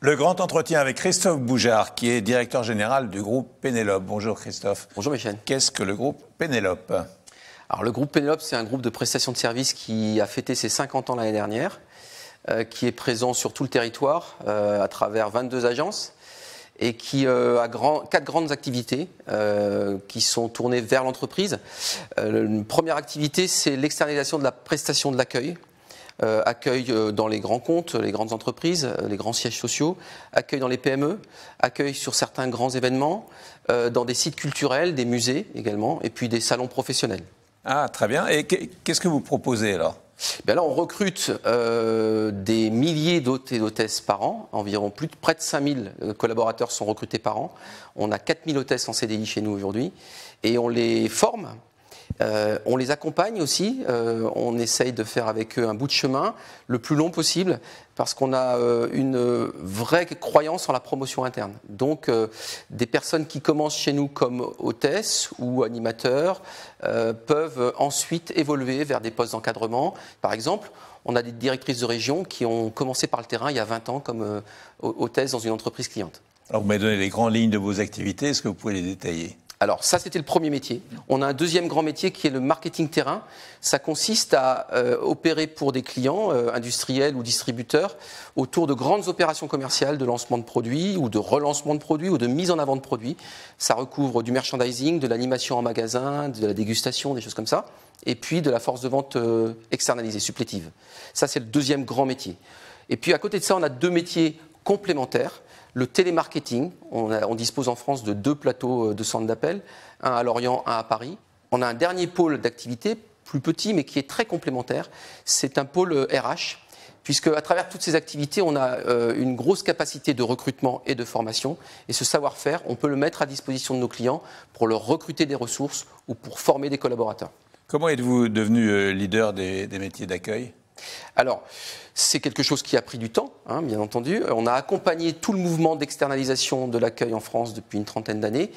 Le grand entretien avec Christophe Boujard, qui est directeur général du groupe Pénélope. Bonjour Christophe. Bonjour Michel. Qu'est-ce que le groupe Pénélope ? Alors le groupe Pénélope, c'est un groupe de prestations de services qui a fêté ses 50 ans l'année dernière, qui est présent sur tout le territoire à travers 22 agences et qui a 4 grandes activités qui sont tournées vers l'entreprise. Une première activité, c'est l'externalisation de la prestation de l'accueil. Accueil dans les grands comptes, les grandes entreprises, les grands sièges sociaux, accueil dans les PME, accueil sur certains grands événements, dans des sites culturels, des musées également, et puis des salons professionnels. Ah, très bien. Et qu'est-ce que vous proposez alors ? Bien là, on recrute des milliers d'hôtes et d'hôtesses par an, environ près de 5000 collaborateurs sont recrutés par an. On a 4000 hôtesses en CDI chez nous aujourd'hui, et on les forme. On les accompagne aussi, on essaye de faire avec eux un bout de chemin le plus long possible parce qu'on a une vraie croyance en la promotion interne. Donc des personnes qui commencent chez nous comme hôtesses ou animateurs peuvent ensuite évoluer vers des postes d'encadrement. Par exemple, on a des directrices de région qui ont commencé par le terrain il y a 20 ans comme hôtesse dans une entreprise cliente. Alors vous m'avez donné les grandes lignes de vos activités, est-ce que vous pouvez les détailler ? Alors ça, c'était le premier métier. On a un deuxième grand métier qui est le marketing terrain. Ça consiste à opérer pour des clients industriels ou distributeurs autour de grandes opérations commerciales de lancement de produits ou de relancement de produits ou de mise en avant de produits. Ça recouvre du merchandising, de l'animation en magasin, de la dégustation, des choses comme ça, et puis de la force de vente externalisée, supplétive. Ça, c'est le deuxième grand métier. Et puis à côté de ça, on a 2 métiers complémentaires. Le télémarketing, on dispose en France de 2 plateaux de centres d'appel, un à Lorient, un à Paris. On a un dernier pôle d'activité, plus petit mais qui est très complémentaire, c'est un pôle RH, puisque à travers toutes ces activités, on a une grosse capacité de recrutement et de formation. Et ce savoir-faire, on peut le mettre à disposition de nos clients pour leur recruter des ressources ou pour former des collaborateurs. Comment êtes-vous devenu leader des métiers d'accueil ? Alors, c'est quelque chose qui a pris du temps, bien entendu. On a accompagné tout le mouvement d'externalisation de l'accueil en France depuis une trentaine d'années.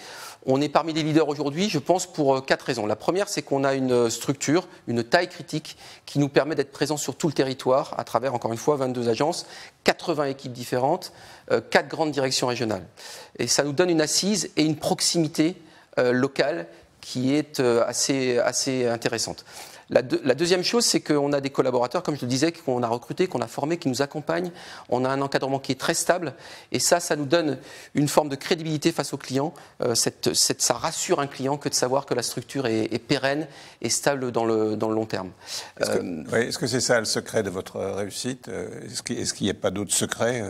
On est parmi les leaders aujourd'hui, je pense, pour 4 raisons. La première, c'est qu'on a une structure, une taille critique qui nous permet d'être présents sur tout le territoire à travers, encore une fois, 22 agences, 80 équipes différentes, 4 grandes directions régionales. Et ça nous donne une assise et une proximité locale qui est assez intéressante. La deuxième chose, c'est qu'on a des collaborateurs, comme je le disais, qu'on a recrutés, qu'on a formés, qui nous accompagnent. On a un encadrement qui est très stable. Et ça nous donne une forme de crédibilité face aux clients. Ça rassure un client que de savoir que la structure est pérenne et stable dans le long terme. Est-ce que c'est ça le secret de votre réussite ? Est-ce qu'il n'y a pas d'autres secrets ?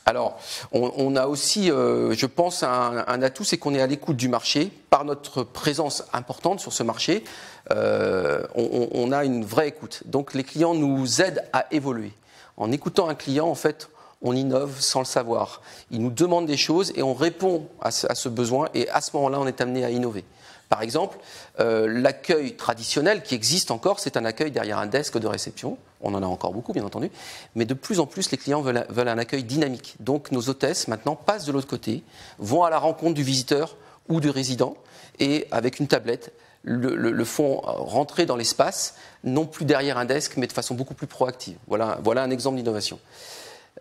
Alors, on a aussi, je pense, un atout, c'est qu'on est à l'écoute du marché. Par notre présence importante sur ce marché, on a une vraie écoute. Donc, les clients nous aident à évoluer. En écoutant un client, en fait, on innove sans le savoir. Il nous demande des choses et on répond à ce besoin. Et à ce moment-là, on est amené à innover. Par exemple, l'accueil traditionnel qui existe encore, c'est un accueil derrière un desk de réception. On en a encore beaucoup, bien entendu. Mais de plus en plus, les clients veulent un accueil dynamique. Donc, nos hôtesses, maintenant, passent de l'autre côté, vont à la rencontre du visiteur ou du résident et, avec une tablette, le font rentrer dans l'espace, non plus derrière un desk, mais de façon beaucoup plus proactive. Voilà un exemple d'innovation.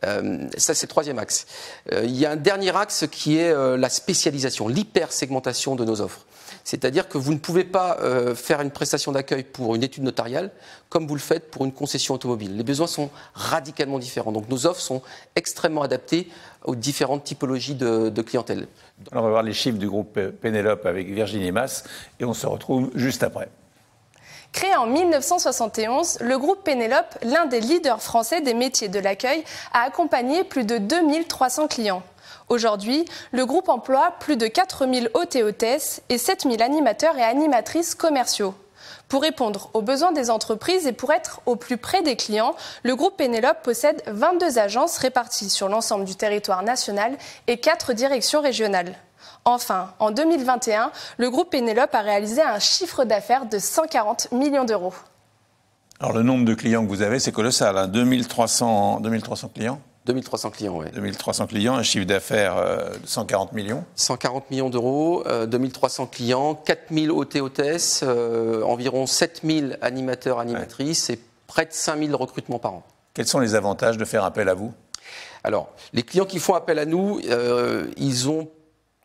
Ça, c'est le troisième axe. Il y a un dernier axe qui est la spécialisation, l'hyper-segmentation de nos offres. C'est-à-dire que vous ne pouvez pas faire une prestation d'accueil pour une étude notariale comme vous le faites pour une concession automobile. Les besoins sont radicalement différents. Donc nos offres sont extrêmement adaptées aux différentes typologies de clientèle. Alors on va voir les chiffres du groupe Pénélope avec Virginie Mas et on se retrouve juste après. Créé en 1971, le groupe Pénélope, l'un des leaders français des métiers de l'accueil, a accompagné plus de 2300 clients. Aujourd'hui, le groupe emploie plus de 4000 hôtes et hôtesses et 7000 animateurs et animatrices commerciaux. Pour répondre aux besoins des entreprises et pour être au plus près des clients, le groupe Pénélope possède 22 agences réparties sur l'ensemble du territoire national et 4 directions régionales. Enfin, en 2021, le groupe Pénélope a réalisé un chiffre d'affaires de 140 millions d'euros. Alors le nombre de clients que vous avez, c'est colossal, 2300 clients ? 2300 clients, oui. 2300 clients, un chiffre d'affaires de 140 millions. 140 millions d'euros, 2300 clients, 4000 hôtes et hôtesses, environ 7000 animateurs, animatrices et près de 5000 recrutements par an. Quels sont les avantages de faire appel à vous ? Alors, les clients qui font appel à nous, ils ont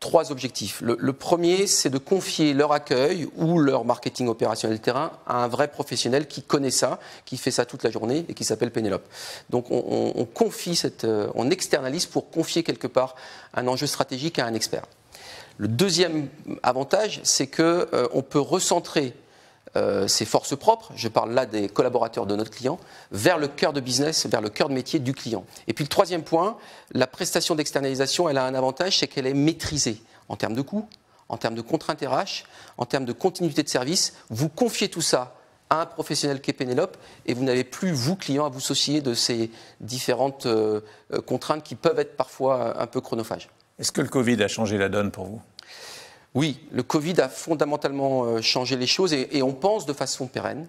3 objectifs. Le premier, c'est de confier leur accueil ou leur marketing opérationnel terrain à un vrai professionnel qui connaît ça, qui fait ça toute la journée et qui s'appelle Pénélope. Donc on confie on externalise pour confier quelque part un enjeu stratégique à un expert. Le deuxième avantage, c'est qu'on peut recentrer ses forces propres, je parle là des collaborateurs de notre client, vers le cœur de business, vers le cœur de métier du client. Et puis le troisième point, la prestation d'externalisation, elle a un avantage, c'est qu'elle est maîtrisée en termes de coûts, en termes de contraintes RH, en termes de continuité de service. Vous confiez tout ça à un professionnel qu'est Pénélope et vous n'avez plus, vous, client, à vous soucier de ces différentes contraintes qui peuvent être parfois un peu chronophages. Est-ce que le Covid a changé la donne pour vous ? Oui, le Covid a fondamentalement changé les choses et on pense de façon pérenne.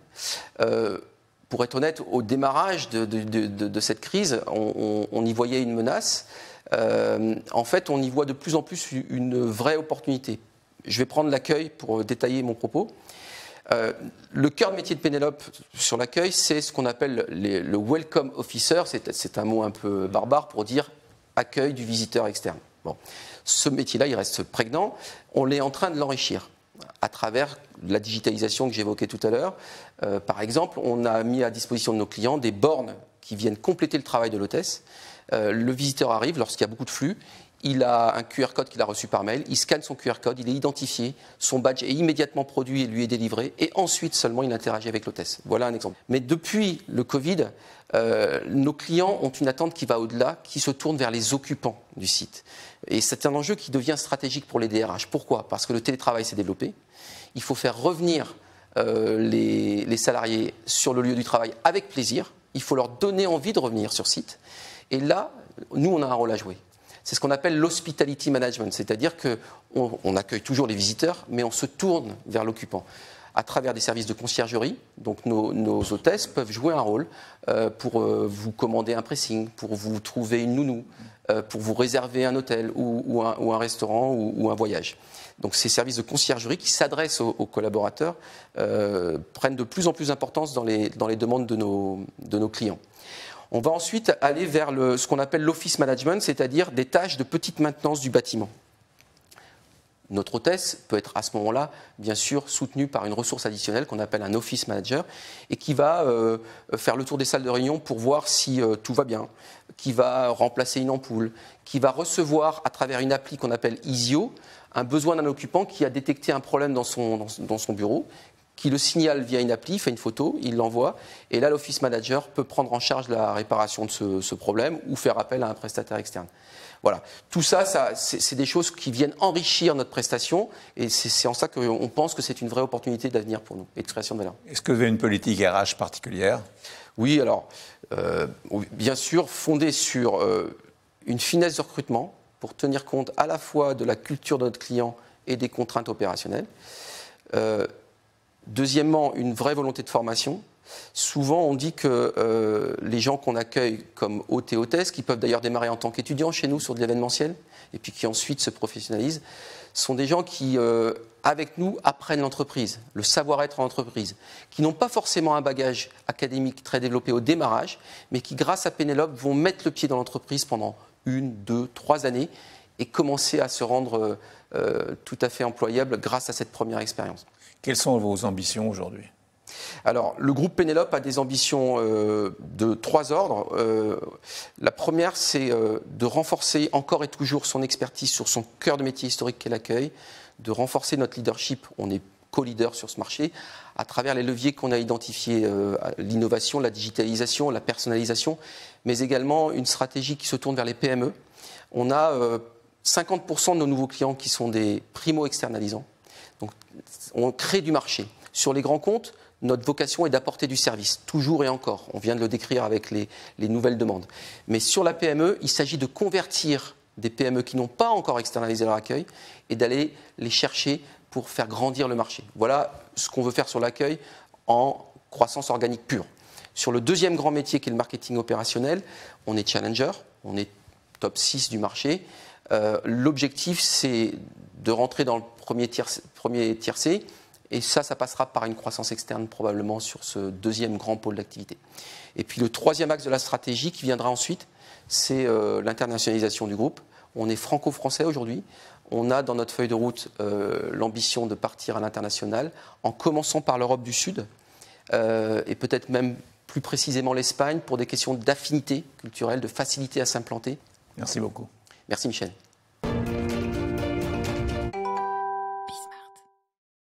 Pour être honnête, au démarrage de cette crise, on y voyait une menace. En fait, on y voit de plus en plus une vraie opportunité. Je vais prendre l'accueil pour détailler mon propos. Le cœur de métier de Pénélope sur l'accueil, c'est ce qu'on appelle le Welcome Officer. C'est un mot un peu barbare pour dire accueil du visiteur externe. Bon. Ce métier-là, il reste prégnant. On est en train de l'enrichir à travers la digitalisation que j'évoquais tout à l'heure. Par exemple, on a mis à disposition de nos clients des bornes qui viennent compléter le travail de l'hôtesse. Le visiteur arrive lorsqu'il y a beaucoup de flux. Il a un QR code qu'il a reçu par mail. Il scanne son QR code, il est identifié. Son badge est immédiatement produit et lui est délivré. Et ensuite seulement, il interagit avec l'hôtesse. Voilà un exemple. Mais depuis le Covid, nos clients ont une attente qui va au-delà, qui se tourne vers les occupants du site. Et c'est un enjeu qui devient stratégique pour les DRH. Pourquoi ? Parce que le télétravail s'est développé. Il faut faire revenir les salariés sur le lieu du travail avec plaisir. Il faut leur donner envie de revenir sur site. Et là, nous, on a un rôle à jouer. C'est ce qu'on appelle l'hospitality management, c'est-à-dire qu'on accueille toujours les visiteurs, mais on se tourne vers l'occupant. À travers des services de conciergerie, donc nos hôtesses peuvent jouer un rôle pour vous commander un pressing, pour vous trouver une nounou, pour vous réserver un hôtel ou un restaurant ou un voyage. Donc ces services de conciergerie qui s'adressent aux collaborateurs prennent de plus en plus d'importance dans les demandes de nos clients. On va ensuite aller vers ce qu'on appelle l'office management, c'est-à-dire des tâches de petite maintenance du bâtiment. Notre hôtesse peut être à ce moment-là, bien sûr, soutenue par une ressource additionnelle qu'on appelle un office manager et qui va faire le tour des salles de réunion pour voir si tout va bien, qui va remplacer une ampoule, qui va recevoir à travers une appli qu'on appelle Isio un besoin d'un occupant qui a détecté un problème dans son bureau, qui le signale via une appli, fait une photo, il l'envoie, et là l'office manager peut prendre en charge la réparation de ce problème ou faire appel à un prestataire externe. Voilà, tout ça, c'est des choses qui viennent enrichir notre prestation, et c'est en ça qu'on pense que c'est une vraie opportunité d'avenir pour nous et de création de valeur. Est-ce que vous avez une politique RH particulière ? Oui, alors, bien sûr, fondée sur une finesse de recrutement pour tenir compte à la fois de la culture de notre client et des contraintes opérationnelles. Deuxièmement, une vraie volonté de formation. Souvent, on dit que les gens qu'on accueille comme hôtes et hôtesses, qui peuvent d'ailleurs démarrer en tant qu'étudiants chez nous sur de l'événementiel, et puis qui ensuite se professionnalisent, sont des gens qui, avec nous, apprennent l'entreprise, le savoir-être en entreprise, qui n'ont pas forcément un bagage académique très développé au démarrage, mais qui, grâce à Pénélope, vont mettre le pied dans l'entreprise pendant 1, 2, 3 années et commencer à se rendre tout à fait employables grâce à cette première expérience. Quelles sont vos ambitions aujourd'hui ? Alors, le groupe Pénélope a des ambitions de 3 ordres. La première, c'est de renforcer encore et toujours son expertise sur son cœur de métier historique qu'est l'accueil, de renforcer notre leadership, on est co-leader sur ce marché, à travers les leviers qu'on a identifiés, l'innovation, la digitalisation, la personnalisation, mais également une stratégie qui se tourne vers les PME. On a 50% de nos nouveaux clients qui sont des primo-externalisants. Donc, on crée du marché. Sur les grands comptes, notre vocation est d'apporter du service, toujours et encore. On vient de le décrire avec les nouvelles demandes. Mais sur la PME, il s'agit de convertir des PME qui n'ont pas encore externalisé leur accueil et d'aller les chercher pour faire grandir le marché. Voilà ce qu'on veut faire sur l'accueil en croissance organique pure. Sur le deuxième grand métier qui est le marketing opérationnel, on est challenger, on est top 6 du marché. L'objectif, c'est de rentrer dans le premier tiercé Et ça passera par une croissance externe probablement sur ce deuxième grand pôle d'activité. Et puis le troisième axe de la stratégie qui viendra ensuite, c'est l'internationalisation du groupe. On est franco-français aujourd'hui. On a dans notre feuille de route l'ambition de partir à l'international en commençant par l'Europe du Sud et peut-être même plus précisément l'Espagne pour des questions d'affinité culturelle, de facilité à s'implanter. Merci beaucoup. Merci Michel.